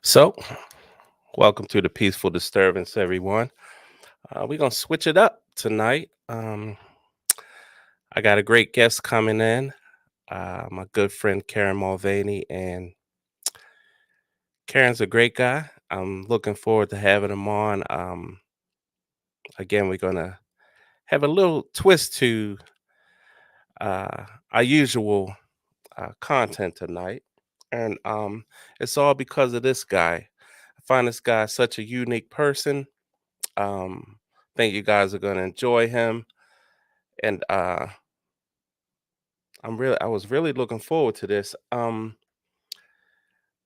So, welcome to the Peaceful Disturbance, everyone. We're going to switch it up tonight. I got a great guest coming in, my good friend Kieran Mulvaney. And Kieran's a great guy. I'm looking forward to having him on. Again, we're going to have a little twist to uh, our usual content tonight. And it's all because of this guy. I find this guy such a unique person. Think you guys are going to enjoy him. And I was really looking forward to this. I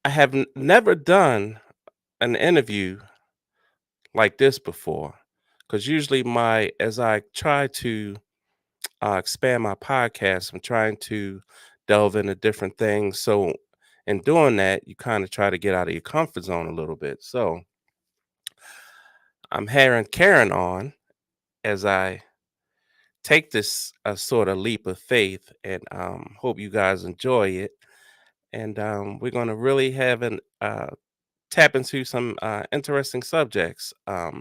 have never done an interview like this before, because usually as I try to expand my podcast, I'm trying to delve into different things. So in doing that, you kind of try to get out of your comfort zone a little bit. So I'm having Karen on as I take this sort of leap of faith, and hope you guys enjoy it. And we're going to really have an tap into some interesting subjects, as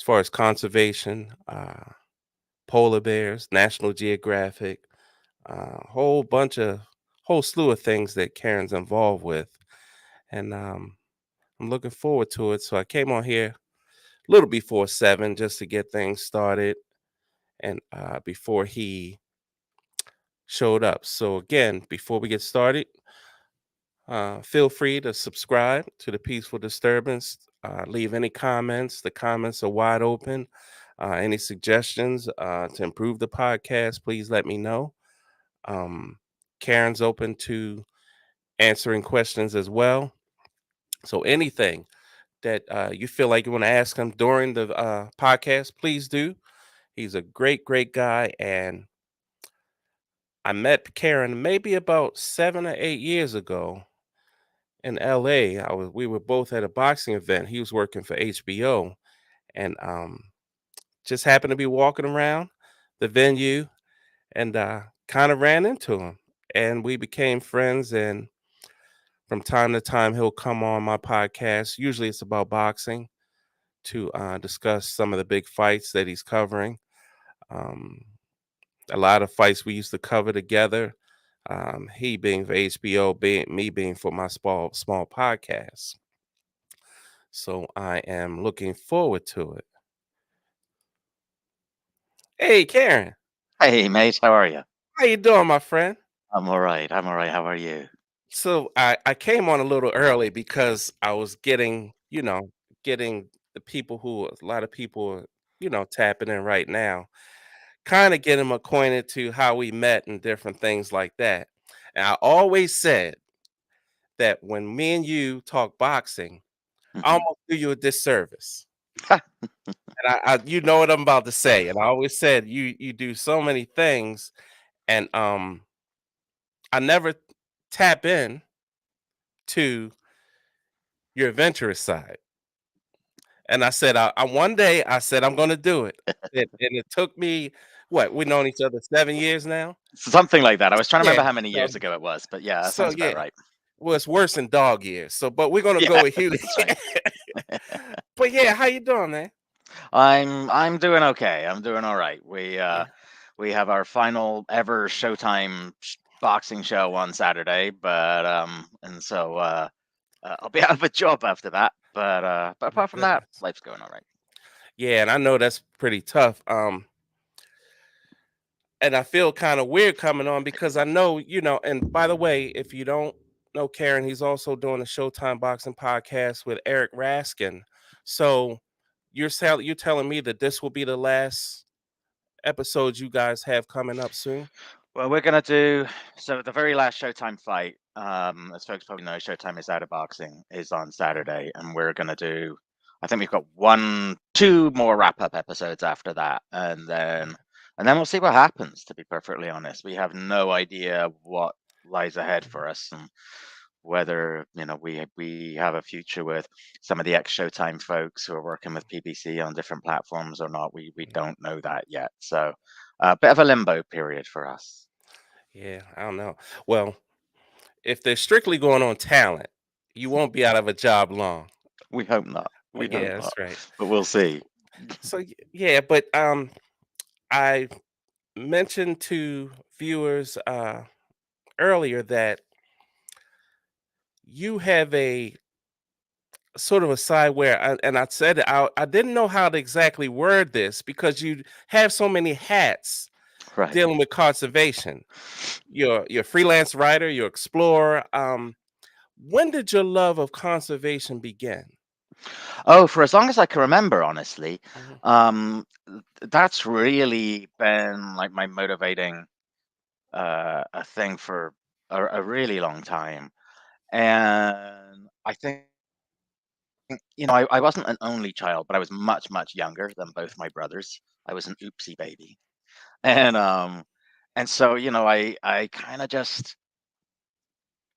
far as conservation, polar bears, National Geographic, whole slew of things that Karen's involved with. And I'm looking forward to it. So I came on here a little before 7 just to get things started, and before he showed up. So again, before we get started, feel free to subscribe to the Peaceful Disturbance. Leave any comments. The comments are wide open. Any suggestions to improve the podcast, please let me know. Um, Karen's open to answering questions as well. So anything that you feel like you want to ask him during the podcast, please do. He's a great guy. And I met Karen maybe about 7 or 8 years ago in LA. We were both at a boxing event. He was working for HBO, and just happened to be walking around the venue, and kind of ran into him, and we became friends. And from time to time, he'll come on my podcast. Usually, it's about boxing to discuss some of the big fights that he's covering. Um, a lot of fights we used to cover together. He being for HBO, me being for my small podcast. So I am looking forward to it. Hey, Karen, Hey, mate, how are you? how you doing, my friend? I'm all right. I'm all right. How are you? So I came on a little early because I was getting the people who a lot of people are, tapping in right now, kind of get them acquainted to how we met and different things like that. And I always said that when me and you talk boxing, I Mhm. almost do you a disservice. And you know what I'm about to say. And I always said you do so many things, and I never tap in to your adventurous side. And I said, one day I said I'm going to do it. And it took me, what, we've known each other 7 years now. Something like that. I was trying to Yeah. remember how many So, years ago it was, but yeah, that so sounds about yeah. right. Well, it's worse than dog years. So, but we're gonna go Yeah, with you. that's right. But yeah, how you doing, man? I'm doing okay. I'm doing all right. Yeah. We have our final ever Showtime boxing show on Saturday, but and so I'll be out of a job after that. But My apart from that, goodness. life's going all right. Yeah, and I know that's pretty tough. And I feel kind of weird coming on because I know, and by the way, if you don't know Karen, he's also doing a Showtime boxing podcast with Eric Raskin. So you're telling me that this will be the last episode you guys have coming up soon? Well, we're gonna do so. The very last Showtime fight, as folks probably know, Showtime is out of boxing is on Saturday, and we're gonna do. I think we've got two more wrap-up episodes after that, and then we'll see what happens. To be perfectly honest, we have no idea what lies ahead for us, and whether we have a future with some of the ex-Showtime folks who are working with PBC on different platforms or not. We don't know that yet, so a bit of a limbo period for us. Yeah, I don't know. Well, if they're strictly going on talent, You won't be out of a job long. We hope not. Well, We hope yeah, not. that's right. But we'll see. So yeah, but I mentioned to viewers earlier that you have a sort of a side where and I said it, I didn't know how to exactly word this because you have so many hats Right. dealing with conservation. You're a freelance writer, you're explorer. When did your love of conservation begin? Oh, for as long as I can remember, honestly, Mhm, that's really been like my motivating a thing for a really long time. And I think, I wasn't an only child, but I was much, much younger than both my brothers. I was an oopsie baby. And and so, I kind of just,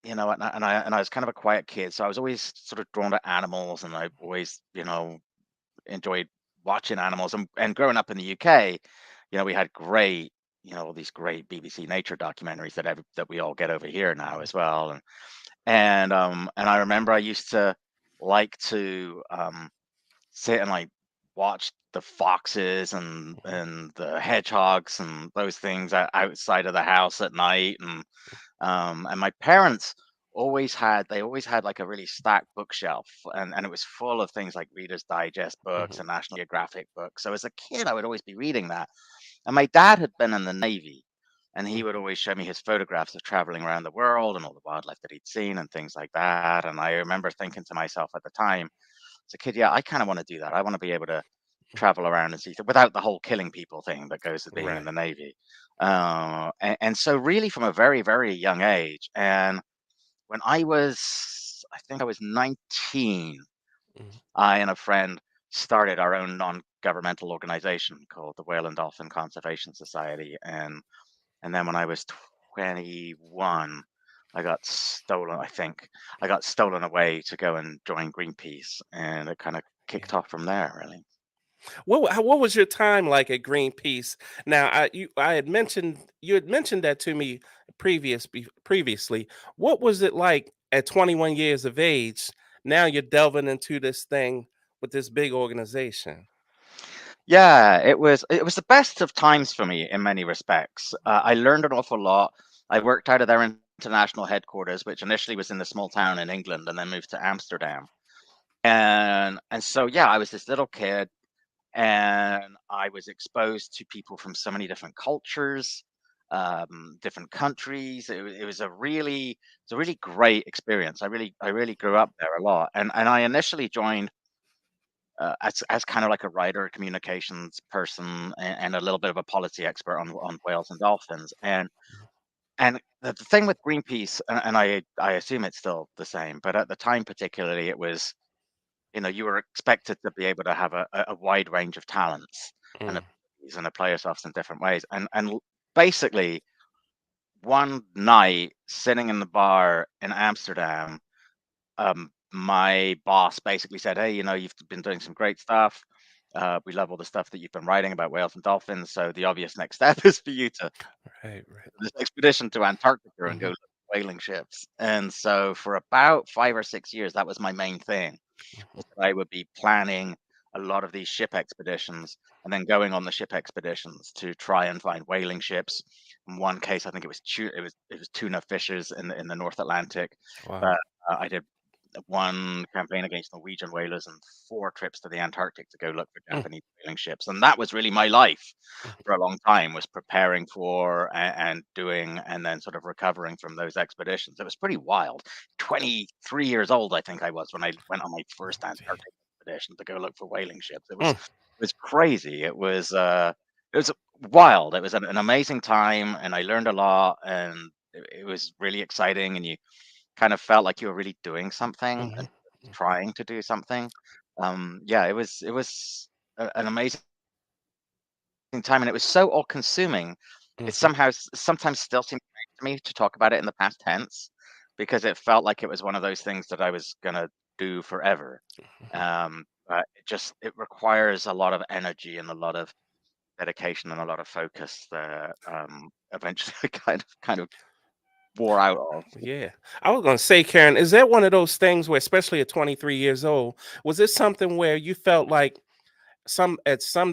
and I was kind of a quiet kid, so I was always sort of drawn to animals, and I always, enjoyed watching animals. And growing up in the UK, we had great, all these great BBC nature documentaries that we all get over here now as well. And I remember I used to like to sit and like watch the foxes and mhm, and the hedgehogs and those things outside of the house at night. And my parents always had like a really stacked bookshelf, and it was full of things like Reader's Digest books mhm, and National Geographic books. So as a kid, I would always be reading that. And my dad had been in the Navy, and he would mhm, always show me his photographs of traveling around the world and all the wildlife that he'd seen and things like that. And I remember thinking to myself at the time, as a kid, yeah, I kind of want to do that. I want to be able to mhm. travel around and see without the whole killing people thing that goes with being in Right. the Navy. And so really from a very, very young age. And when I think I was 19, Mhm, I and a friend started our own non-governmental organization called the Whale and Dolphin Conservation Society. And then when I was 21, I got stolen, I think. I got stolen away to go and join Greenpeace, and it kind of yeah. kicked off from there, really. What was your time like at Greenpeace? Now, I had mentioned you had mentioned that to me previously. What was it like at 21 years of age? Now you're delving into this thing with this big organization. Yeah, it was the best of times for me in many respects. I learned an awful lot. I worked out of their international headquarters, which initially was in the small town in England, and then moved to Amsterdam. And so yeah, I was this little kid, and I was exposed to people from so many different cultures, different countries. It was a really great experience. I really grew up there a lot. And I initially joined as kind of like a writer, a communications person, and a little bit of a policy expert on whales and dolphins. And the thing with Greenpeace, and I assume it's still the same, but at the time particularly, it was, you were expected to be able to have a wide range of talents and Mm, abilities and apply yourselves in different ways. Basically, one night sitting in the bar in Amsterdam, my boss basically said, "Hey, you've been doing some great stuff. We love all the stuff that you've been writing about whales and dolphins. So the obvious next step is for you to right, right. this expedition to Antarctica and go Mhm, look at whaling ships." And so for about 5 or 6 years, that was my main thing, mhm, was that I would be planning a lot of these ship expeditions and then going on the ship expeditions to try and find whaling ships. In one case, I think it was tuna fishers in the North Atlantic. wow. But I did one campaign against Norwegian whalers and 4 trips to the Antarctic to go look for Mm, Japanese whaling ships. And that was really my life mhm, for a long time, was preparing for and doing and then sort of recovering from those expeditions. It was pretty wild. 23 years old, I think I was, when I went on my first gee. Antarctic expedition to go look for whaling ships. It was Mm, it was crazy. It was wild. It was an amazing time, and I learned a lot, and it was really exciting, and you kind of felt like you were really doing something mhm, and trying to do something. Yeah, it was an amazing time, and it was so all-consuming. It mhm, somehow sometimes still seems strange to me to talk about it in the past tense, because it felt like it was one of those things that I was gonna do forever. mhm. But it requires a lot of energy and a lot of dedication and a lot of focus that eventually kind of wore out of. Yeah. I was gonna say, Karen, is that one of those things where, especially at 23 years old, was this something where you felt like some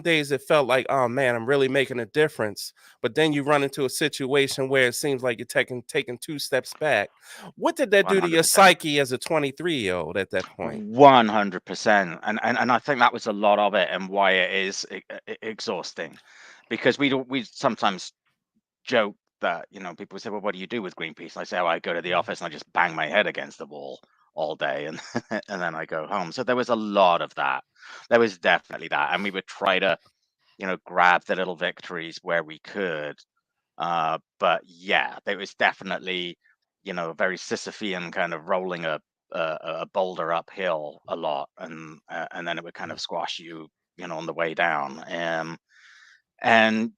days it felt like, oh man, I'm really making a difference. But then you run into a situation where it seems like you're taking two steps back. What did that do to your 100%. psyche as a 23-year-old at that point? 100%. And I think that was a lot of it and why it is exhausting. Because we sometimes joke that, people say, "Well, what do you do with Greenpeace?" And I say, "Oh, I go to the Mhm. office and I just bang my head against the wall all day and and then I go home." So there was a lot of that. There was definitely that. And we would try to, grab the little victories where we could. But yeah, there was definitely, a very Sisyphean kind of rolling a boulder uphill a lot, and then it would kind Mm. of squash you, on the way down. And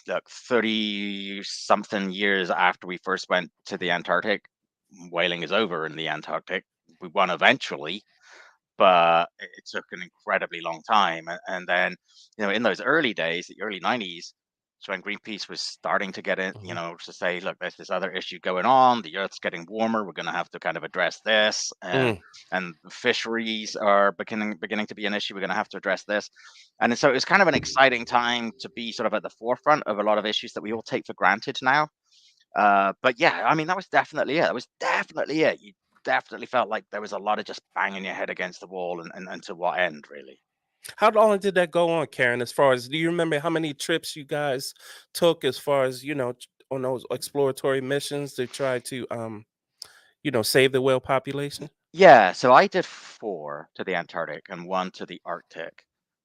look, 30 something years after we first went to the Antarctic, whaling is over in the Antarctic. We won eventually, but it took an incredibly long time. And then, in those early days, the early 90s, so when Greenpeace was starting to get in, Mhm. to say, look, there's this other issue going on. The Earth's getting warmer. We're going to have to kind of address this, and Mm. fisheries are beginning to be an issue. We're going to have to address this, and so it was kind of an exciting time to be sort of at the forefront of a lot of issues that we all take for granted now. But yeah, I mean, that was definitely it. That was definitely it. You definitely felt like there was a lot of just banging your head against the wall, and to what end, really? How long did that go on, Karen? As far as, do you remember how many trips you guys took as far as, on those exploratory missions to try to save the whale population? Yeah, so I did four to the Antarctic and one to the Arctic.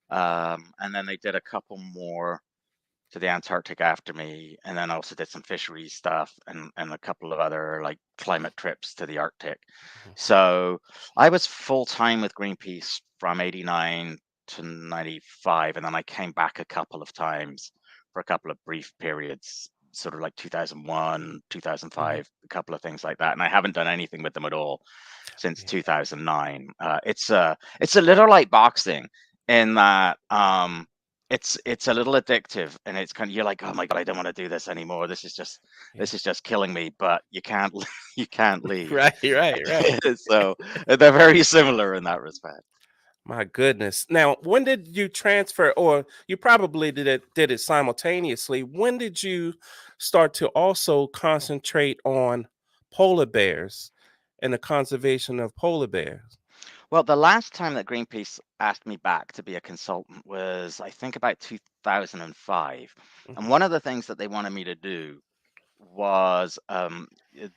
And then they did a couple more to the Antarctic after me, and then I also did some fisheries stuff and a couple of other like climate trips to the Arctic. Mhm. So I was full time with Greenpeace from 89 to 95, and then I came back a couple of times for a couple of brief periods, sort of like 2001, Mhm. 2005, a couple of things like that. And I haven't done anything with them at all since Yeah. 2009. It's a little like boxing in that it's a little addictive, and it's kind of, you're like, oh my god, I don't want to do this anymore. Yeah. This is just killing me, but you can't you can't leave. Right, right, right. So they're very similar in that respect. My goodness. Now, when did you transfer, or you probably did it simultaneously? When did you start to also concentrate on polar bears and the conservation of polar bears? Well, the last time that Greenpeace asked me back to be a consultant was, I think, about 2005. And Mhm. one of the things that they wanted me to do was,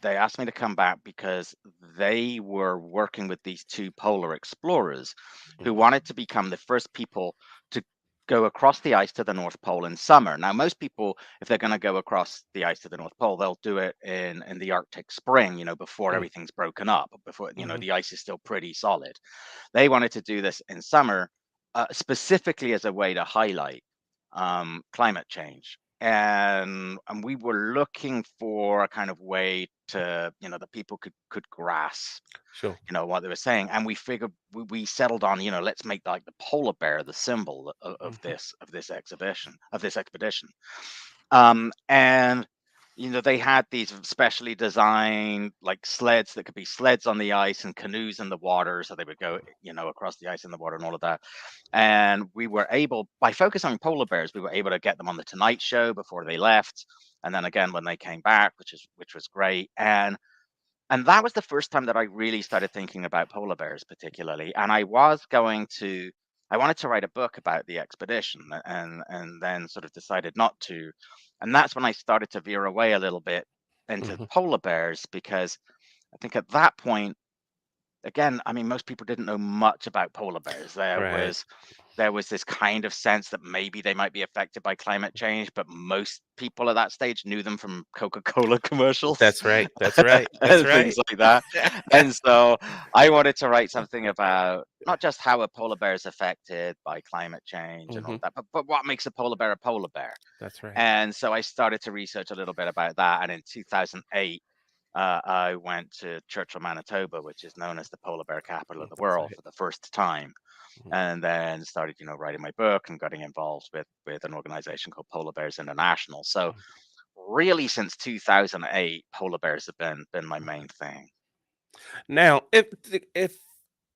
they asked me to come back because they were working with these two polar explorers who Mhm. wanted to become the first people to go across the ice to the North Pole in summer. Now, most people, if they're going to go across the ice to the North Pole, they'll do it in the Arctic spring, before Mm. everything's broken up, before, Mhm. the ice is still pretty solid. They wanted to do this in summer, specifically as a way to highlight climate change. And we were looking for a kind of way to, that people could grasp, Sure. what they were saying. And we figured we settled on, let's make like the polar bear the symbol of Mhm. this expedition. And they had these specially designed like sleds that could be sleds on the ice and canoes in the water, so they would go, across the ice in the water and all of that. And we were able, by focusing on polar bears, we were able to get them on the Tonight Show before they left, and then again when they came back, which was great. And that was the first time that I really started thinking about polar bears particularly. And I wanted to write a book about the expedition, and then sort of decided not to. And that's when I started to veer away a little bit into Mhm. polar bears, because I think at that point, again, I mean, most people didn't know much about polar bears. Right. There was this kind of sense that maybe they might be affected by climate change, but most people at that stage knew them from Coca-Cola commercials That's right. That's right. That's and things right. like that. And so I wanted to write something about not just how a polar bear is affected by climate change and all Mhm. of that, but what makes a polar bear a polar bear. That's right. And so I started to research a little bit about that. And in 2008, I went to Churchill, Manitoba, which is known as the polar bear capital of the That's world, right. for the first time, Mhm. and then started, writing my book and getting involved with an organization called Polar Bears International. So really since 2008, polar bears have been my main thing. Now,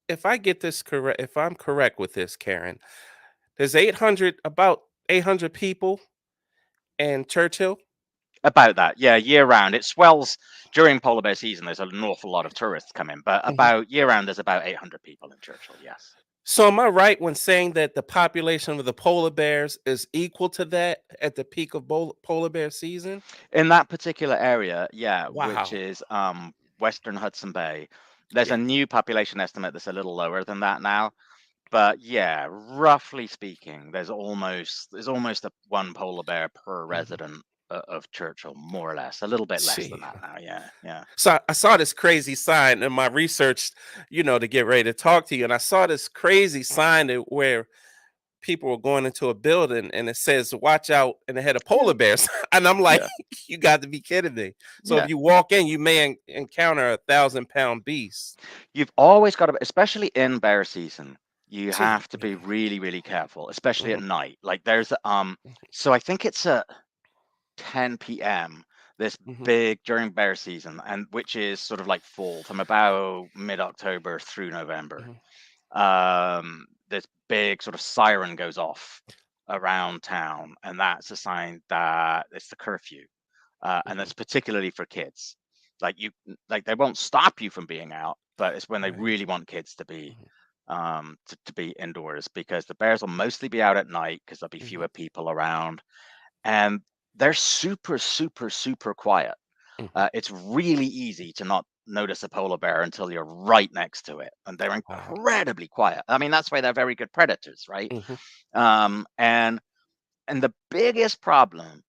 if I get this correct, if I'm correct with this, Karen, there's 800 about 800 people in Churchill. About that, yeah, year round. It swells during polar bear season. There's an awful lot of tourists come in, but Mhm. about year round, there's about 800 people in Churchill. Yes. So am I right when saying that the population of the polar bears is equal to that at the peak of polar bear season? In that particular area, yeah, which Wow. is Western Hudson Bay, there's Yeah. a new population estimate that's a little lower than that now. But yeah, roughly speaking, there's almost a one polar bear per Mhm. resident of Churchill, more or less. A little bit less than See. that now. Yeah, yeah, So I saw this crazy sign in my research, to get ready to talk to you, and I saw this crazy sign where people were going into a building and it says watch out and it had a yeah, polar bears and I'm like yeah, you got to be kidding me. So if yeah. you walk in you may encounter a 1,000-pound beast. You've always got to, especially in bear season, you Gee have to be whiz. really, really careful, especially at Mhm, night. Like there's so I think it's at 10 p.m. this mhm, big during bear season, and which is sort of like fall from about mid-October through November. mhm, This big sort of siren goes off around town, and that's a sign that it's the curfew, and mhm. that's particularly for kids. Like you, like they won't stop you from being out, but it's when they Right. really want kids to be Mhm, to be indoors because the bears will mostly be out at night because there'll be mhm, fewer people around, and they're super, super, super quiet. mhm. It's really easy to not notice a polar bear until you're right next to it, and they're Wow. incredibly quiet. I mean, that's why they're very good predators, right? Mhm, Um, and and the biggest problem,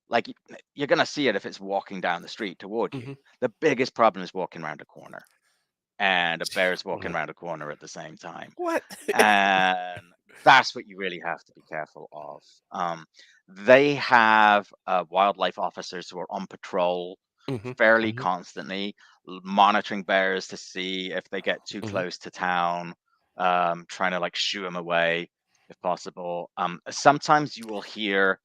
like you're gonna see it if it's walking down the street toward you. mhm. The biggest problem is walking around a corner, and a Gee bear's walking whiz. around a corner at the same time. What? And that's what you really have to be careful of. They have wildlife officers who are on patrol Mhm, fairly mhm, constantly, monitoring bears to see if they get too mhm, close to town, trying to like shoo them away if possible. Sometimes you will hear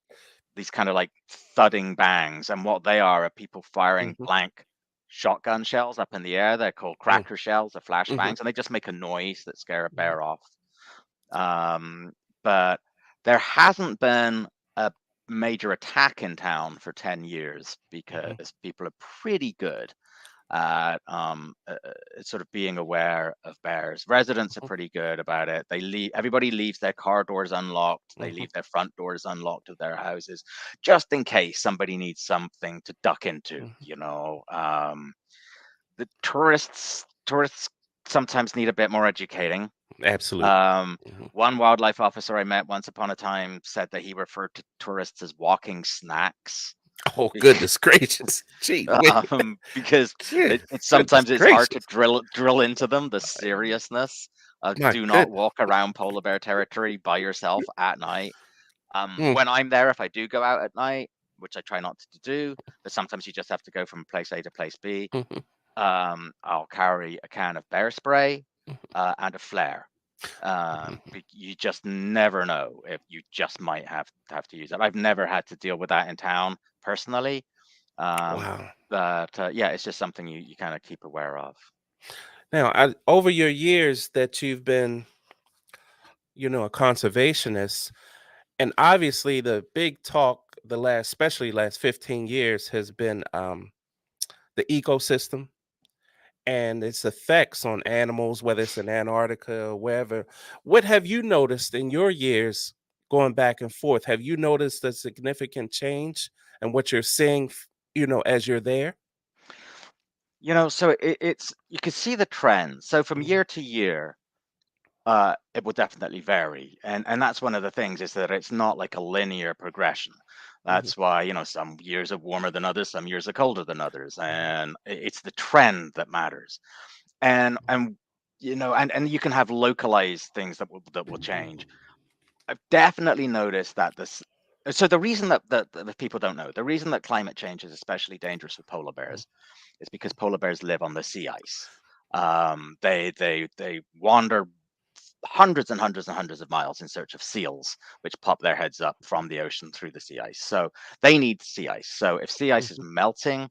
these kind of like thudding bangs, and what they are people firing mhm, blank shotgun shells up in the air. They're called mm, cracker shells or mhm, flashbangs, and they just make a noise that scare a mhm, bear off. Um, but there hasn't been a major attack in town for 10 years mhm, because people are pretty good at sort of being aware of bears. Residents are pretty good about it. Everybody leaves their car doors unlocked. They mhm, leave their front doors unlocked of their houses, just in case somebody needs something to duck into. mhm. The tourists sometimes need a bit more educating. Absolutely. um, Mhm. One wildlife officer I met once upon a time said that he referred to tourists as walking snacks Oh because, goodness gracious. Gee whiz. because Gee, it goodness sometimes it's hard to gracious. drill into them the seriousness of My do not goodness. walk around polar bear territory by yourself at night. Mm, When I'm there, if I do go out at night, which I try not to do, but sometimes you just have to go from place A to place B. mhm, I'll carry a can of bear spray mhm, and a flare. mhm. You just never know if you just might have to use it. I've never had to deal with that in town personally, um, Wow. but yeah, it's just something you kind of keep aware of. Now, over your years that you've been, a conservationist, and obviously the big talk especially last 15 years has been the ecosystem and its effects on animals, whether it's in Antarctica or wherever. What have you noticed in your years going back and forth? Have you noticed a significant change and what you're seeing, as you're there? So it's you can see the trends. So from Mhm, year to year, it will definitely vary, and that's one of the things is that it's not like a linear progression. mhm, That's why some years are warmer than others, some years are colder than others, mhm, and it's the trend that matters. And you can have localized things that will change. I've definitely noticed that this. So the reason that people don't know, the reason that climate change is especially dangerous for polar mhm, bears is because polar bears live on the sea ice. They wander hundreds and hundreds and hundreds of miles in search of seals, which pop their heads up from the ocean through the sea ice. So they need sea ice. So if sea ice is Mhm. melting,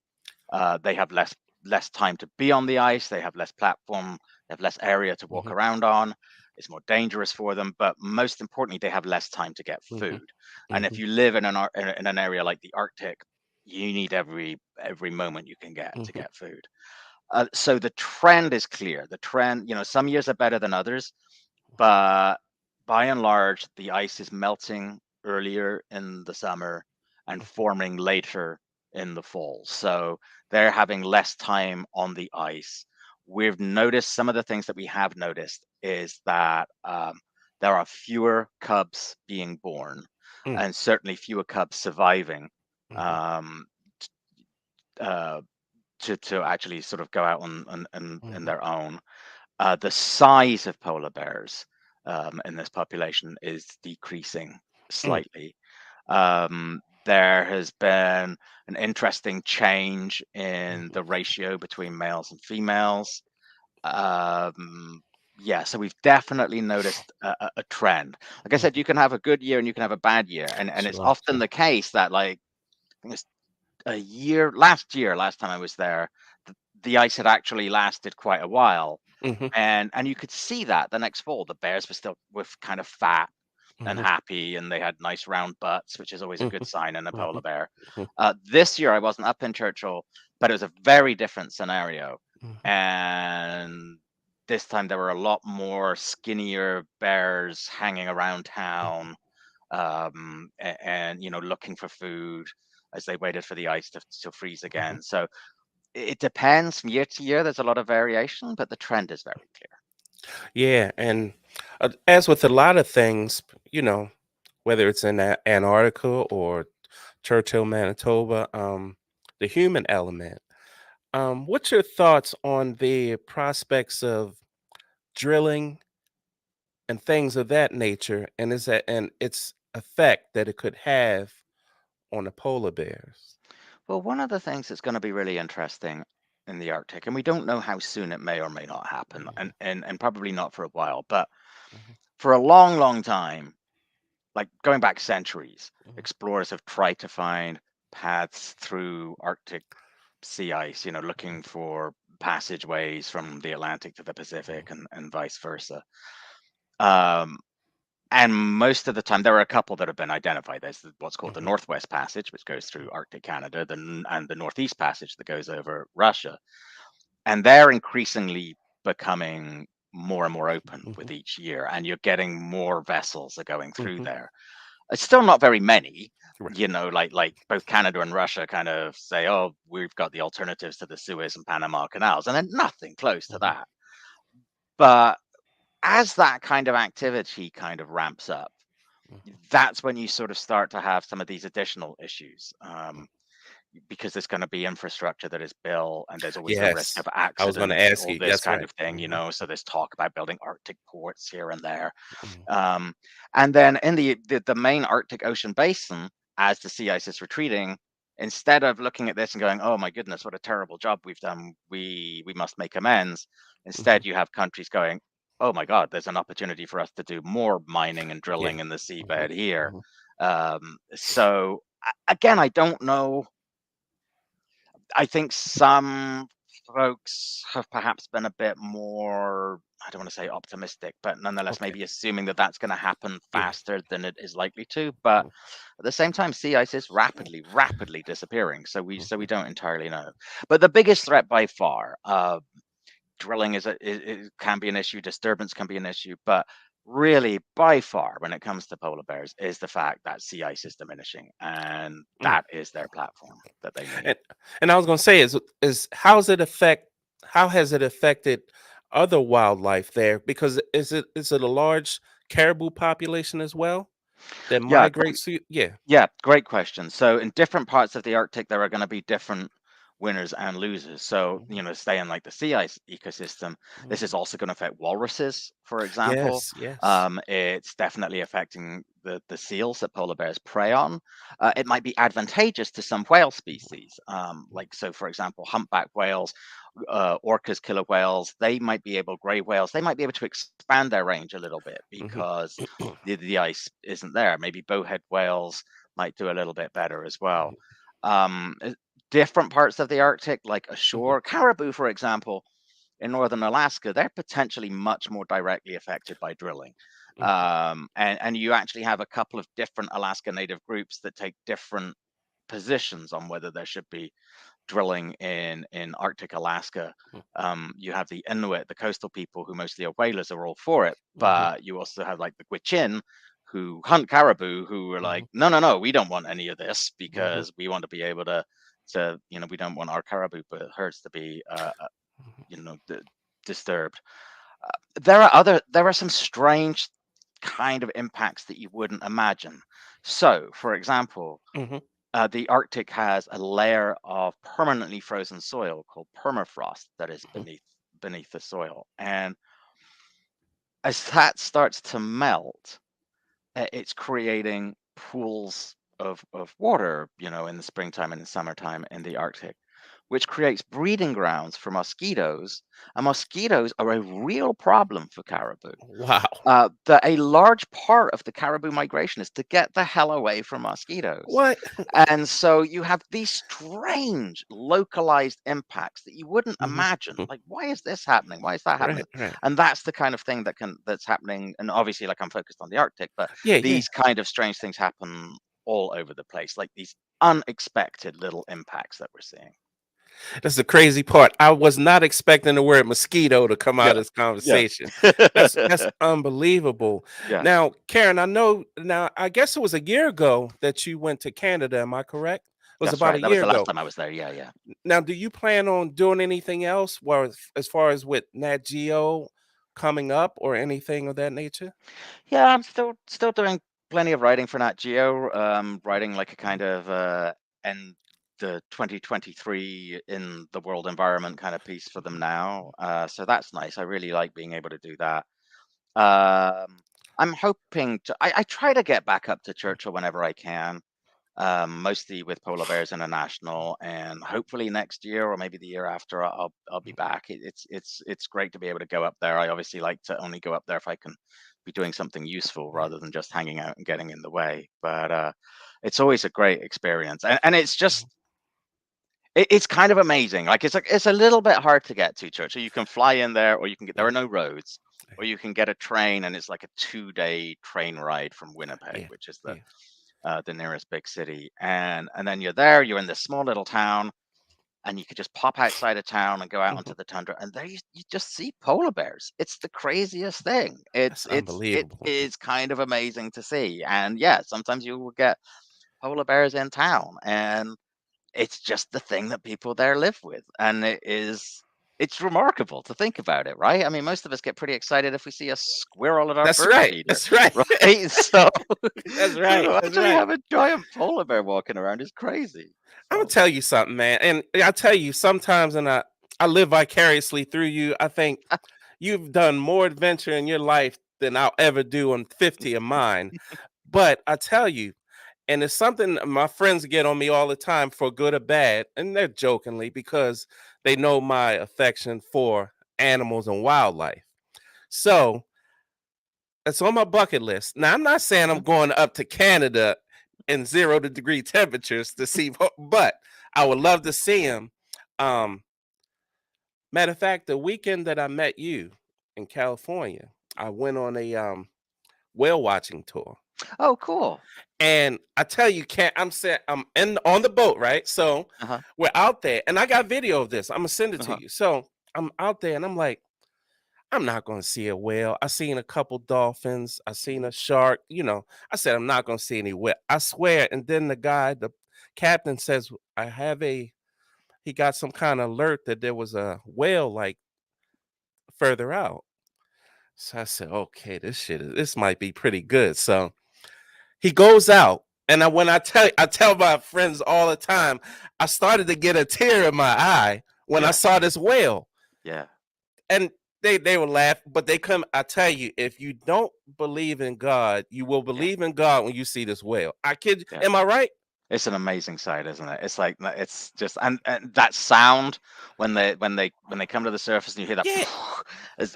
they have less time to be on the ice. They have less platform. They have less area to walk Mhm. around on. It's more dangerous for them. But most importantly, they have less time to get Mhm. food. And if Mhm. you live in an area like the Arctic, you need every moment you can get to Mhm. get food. So the trend is clear. The trend, some years are better than others, but by and large, the ice is melting earlier in the summer and Mhm. forming later in the fall. So they're having less time on the ice. We've noticed some of the things that we have noticed is that there are fewer cubs being born Mm. and certainly fewer cubs surviving Mhm. um, uh, to actually sort of go out on Mhm. their own. The size of polar bears in this population is decreasing Mm. slightly. There has been an interesting change in Mhm. the ratio between males and females. Um, yeah, so we've definitely noticed a trend. Like I said, Mhm. you can have a good year and you can have a bad year, and it's Sure. often the case that like I think it's last time I was there, the ice had actually lasted quite a while, Mhm. and you could see that the next fall the bears were still with kind of fat and Mhm. happy, and they had nice round butts, which is always a good Mhm. sign in a polar Mhm. bear. Mhm. This year I wasn't up in Churchill, but it was a very different scenario, Mhm. and this time there were a lot more skinnier bears hanging around Mhm. town, and looking for food as they waited for the ice to freeze Mhm. again. So it depends from year to year. There's a lot of variation, but the trend is very clear. Yeah, and as with a lot of things, whether it's in Antarctica or Churchill, Manitoba, the human element. What's your thoughts on the prospects of drilling and things of that nature, and its effect that it could have on the polar bears? Well, one of the things that's going to be really interesting in the Arctic, and we don't know how soon it may or may not happen, Mhm. and probably not for a while, but Mhm. for a long, long time, like going back centuries, Mhm. explorers have tried to find paths through Arctic sea ice, Mhm. looking for passageways from the Atlantic to the Mhm. Pacific and vice versa. Um, and most of the time, there are a couple that have been identified. There's what's called the Mhm. Northwest Passage, which goes through Arctic Canada, and the Northeast Passage that goes over Russia. And they're increasingly becoming more and more open Mhm. with each year, and you're getting more vessels are going through Mhm. there. It's still not very many, Right. like both Canada and Russia kind of say, "Oh, we've got the alternatives to the Suez and Panama canals," and then nothing close to Mhm. that. But as that kind of activity kind of ramps up, Mhm. that's when you sort of start to have some of these additional issues. Because there's going to be infrastructure that is built, and there's always the risk Yes, of I was going to accidents and ask all you. this That's kind right. of thing, Mhm. so there's talk about building Arctic ports here and there. Mhm. um, and then in the main Arctic Ocean basin, as the sea ice is retreating, instead of looking at this and going, oh my goodness, what a terrible job we've done, we must make amends, Mhm. instead you have countries going, oh my god, there's an opportunity for us to do more mining and Yeah. drilling in the Mhm. seabed here. Mhm. So again, I don't know. I think some folks have perhaps been a bit more, I don't want to say optimistic, but nonetheless, Okay. maybe assuming that that's going to happen Yeah. faster than it is likely to. But Mhm. at the same time, sea ice is rapidly, rapidly disappearing. So we Mhm. don't entirely know. But the biggest threat by far, drilling can be an issue, disturbance can be an issue, but really by far when it comes to polar bears is the fact that sea ice is diminishing, and Mm. that is their platform that they need. And I was going to say is how has it affected other wildlife there? Because is it a large caribou population as well that Yeah, great. migrates to? Yeah. Yeah, great question. So in different parts of the Arctic, there are going to be different winners and losers. So, Mhm, stay in like the sea ice ecosystem. This is mhm. also going to affect walruses, for example. Yes, yes. It's definitely affecting the seals that polar bears prey on. It might be advantageous to some whale species. Like, so for example, humpback whales, orcas, killer whales, they might be able, gray whales, they might be able to expand their range a little bit Mhm, because the ice isn't there. Maybe bowhead whales might do a little bit better as well. mhm, Um, uh, Different parts of the Arctic, like mhm, ashore, caribou, for example, in northern Alaska, they're potentially much more directly affected by drilling. mhm, And you actually have a couple of different Alaska Native groups that take different positions on whether there should be drilling in Arctic Alaska. You have the Inuit, the coastal people who mostly are whalers, are all for it, mhm, but you also have like the Gwich'in who hunt caribou who are like, mhm, no, no, no, we don't want any of this mhm, because we want to be able to we don't want our caribou herds to be mhm, you know d- disturbed. There are some strange kind of impacts that you wouldn't imagine. So, for example, mhm, the Arctic has a layer of permanently frozen soil called permafrost that is mhm. beneath the soil, and as that starts to melt, it's creating pools of water, in the springtime and the summertime in the Arctic, which creates breeding grounds for mosquitoes. And mosquitoes are a real problem for caribou. Wow. A large part of the caribou migration is to get the hell away from mosquitoes. What? And so you have these strange localized impacts that you wouldn't Mhm, imagine. mhm. Like, why is this happening? Why is that happening? Right, right. And that's the kind of thing that's happening. And obviously, like, I'm focused on the Arctic, but Yeah, yeah. these kind of strange things happen all over the place, like these unexpected little impacts that we're seeing. That's the crazy part. I was not expecting the word mosquito to come out of Yeah. this Yeah. conversation. That's unbelievable. Yeah. Now, Karen, I know now I guess it was a year ago that you went to Canada, am I correct? It was That's about right. a That was year the last ago. time I was there. Yeah. Yeah. Now, do you plan on doing anything else as far as with Nat Geo coming up or anything of that nature? Yeah, I'm still doing plenty of writing for Nat Geo. Writing like a Mhm, kind of end the 2023 in the world environment kind of piece for them mhm, now. So that's nice. I really like being able to do that. Um, I'm hoping to. I try to get back up to Churchill whenever I can. Mostly with Polar Bears International, and hopefully next year or maybe the year after I'll be mhm, back. It's great to be able to go up there. I obviously like to only go up there if I can be doing something useful right, rather than just hanging out and getting in the way. But it's always a great experience, and it's mhm, just it's kind of amazing. Like, it's a little bit hard to get to Churchill. You can fly in there, or you can get, there are mhm, no roads, or you can get a train, and it's like a 2-day train ride from Winnipeg, yeah, which is yeah, the nearest big city. And then you're there, you're in this small little town, and you could just pop outside of town and go out mhm. onto the tundra, and there you just see polar bears. It's the craziest thing. That's It unbelievable. is kind of amazing to see. And yeah, sometimes you will get polar bears in town, and it's just the thing that people there live with, and it's remarkable to think about it, right? I mean, most of us get pretty excited if we see a squirrel at our That's bird right. feeder, That's right. right? So, That's right. to That's actually right. have a giant polar bear walking around is crazy. I'm gonna So, tell you something, man. And I tell you, sometimes, and I live vicariously through you. I think you've done more adventure in your life than I'll ever do on 50 of mine. But I tell you, and it's something my friends get on me all the time for good or bad, and they're jokingly because they know my affection for animals and wildlife. So it's on my bucket list. Now, I'm not saying I'm mhm. going up to Canada in 0 degree temperatures to see, but I would love to see them. Um, Matter of fact, the weekend that I met you in California, I went on a whale watching tour. Oh, cool. And I tell you, can't I'm saying I'm in on the boat, right? So Uh-huh. we're out there, and I got video of this. I'm gonna send it to Uh-huh. you. So I'm out there, and I'm like, I'm not gonna see a whale. I seen a couple dolphins. I seen Mhm. a shark. I said I'm not gonna see any whale. I swear. And then the captain says, I have a. He got some kind of alert that there was a whale like further out. So I said, okay, this might be pretty good. So he goes out And I tell my friends all the time, I started to get a tear in my eye when I Yeah, saw this whale. yeah, And they would laugh, but they come. I tell you, if you don't believe in God, you will yeah, believe in God when you see this whale. I kid you. yeah. Am I right? It's an amazing sight, isn't it? It's like it's just and that sound when they come to the surface and you hear that Yeah.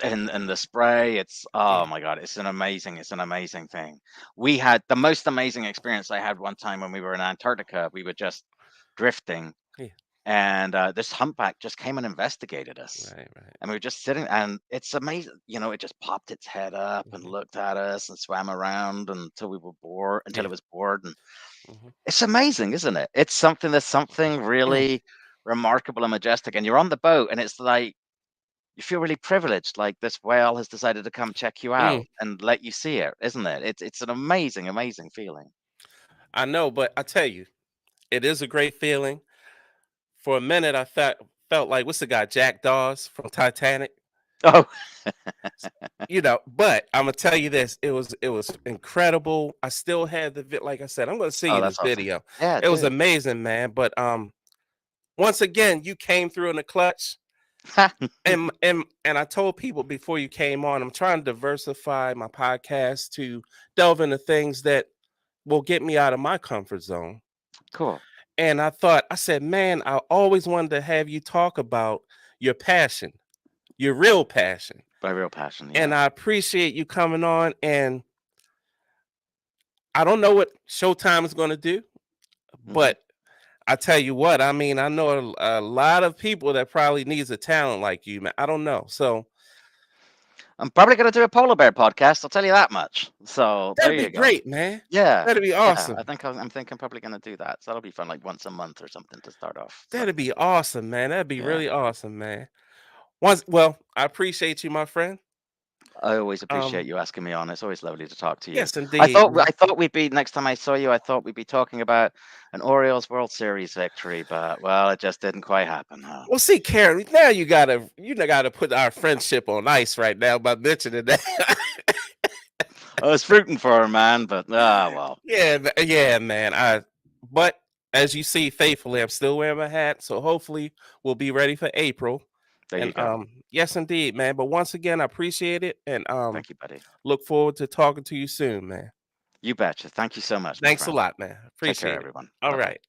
and the spray. It's oh Yeah. my God, it's an amazing thing. We had the most amazing experience I had one time when we were in Antarctica. We were just drifting, Yeah. and this humpback just came and investigated us. Right. Right. And we were just sitting, and it's amazing. It just popped its head up and Hmm. looked at us and swam around until Yeah. it was bored. And Hmm. it's amazing, isn't it? It's something There's something Mm, really remarkable and majestic, and you're on the boat, and it's like you feel really privileged, like this whale has decided to come check you mm. out and let you see it, isn't it? It's an amazing, amazing feeling. I know, but I tell you, it is a great feeling. For a minute, I felt like what's the guy Jack Dawes from Titanic. Oh, But I'm gonna tell you this: it was incredible. I still had like I said, I'm gonna send oh, you this that's awesome. video. Yeah, It was do. amazing, man. But once again, you came through in the clutch, and I told people before you came on, I'm trying to diversify my podcast to delve into things that will get me out of my comfort zone. Cool. And I said, man, I always wanted to have you talk about your passion, your real passion. By real passion, And yeah. I appreciate you coming on. And I don't know what Showtime is going to do, Hmm. but I tell you what, I mean, I know a lot of people that probably needs a talent like you, man. I don't know. So I'm probably going to do a polar bear podcast. I'll tell you that much. So there that'd be you go. great, man. Yeah, That'd be yeah. I awesome. think I'm thinking I'm probably going to do that. So that'll be fun, like once a month or something to start off. So That'd be awesome, man. That'd be yeah. really awesome, man. Well, I appreciate you, my friend. I always appreciate Um, you asking me on. It's always lovely to talk to you. yes, I indeed, thought man. I thought we'd be next time I saw you. I thought we'd be talking about an Orioles World Series victory, but well, it just didn't quite happen, huh? Well, see, Karen, now you gotta put our friendship on ice right now by mentioning that. I was rooting for her, man, but well, Yeah, yeah, man. But as you see, faithfully, I'm still wearing my hat, so hopefully we'll be ready for April. there you And go. yes, indeed, man. But once again, I appreciate it, and Thank you, buddy. look forward to talking to you soon, man. You betcha. Thank you so much, my Thanks a friend. lot, man. Take care, Appreciate it. everyone. All Bye bye. right.